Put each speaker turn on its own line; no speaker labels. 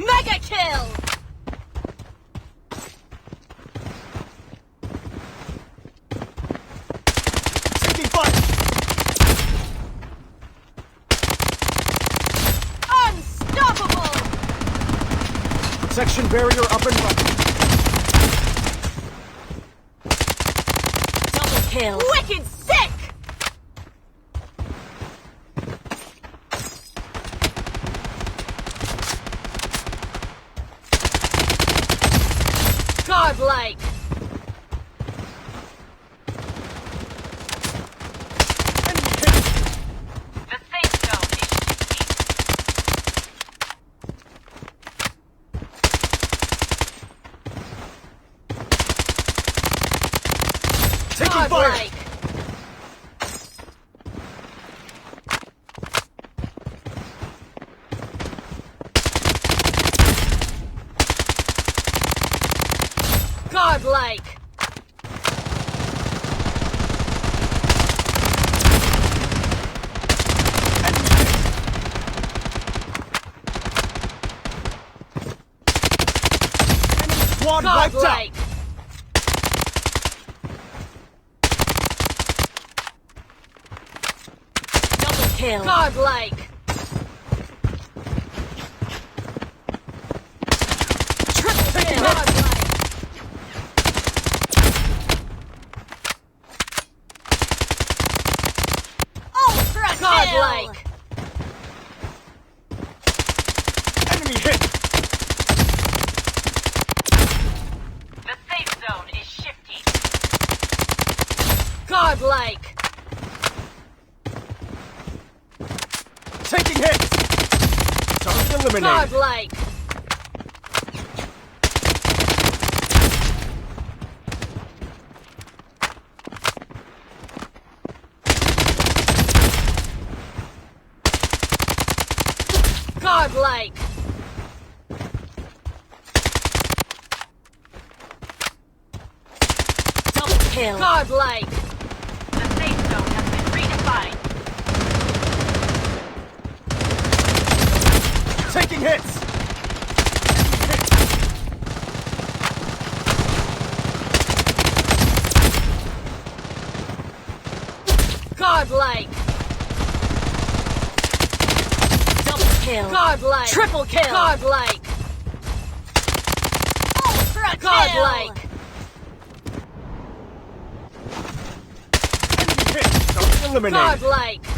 Mega kill!
Taking fire!
Unstoppable!
Protection barrier up and running.
Double kill! Wicked sick! Godlike! The safe zone is
Taking fire!
godlike! Godlike!
Squad wiped out!
Godlike! Double kill! Godlike! Triple kill! Godlike! Ultra Godlike!
Enemy hit!
The safe zone is shifting. Godlike!
Taking hits! Target eliminated.
Godlike! Godlike! Double kill! Godlike! The safe zone has been redefined.
Taking hits!
Godlike! Double kill! Godlike! Triple kill! Godlike! Ultra kill! Godlike!
Enemy hit! Target eliminated.
Godlike!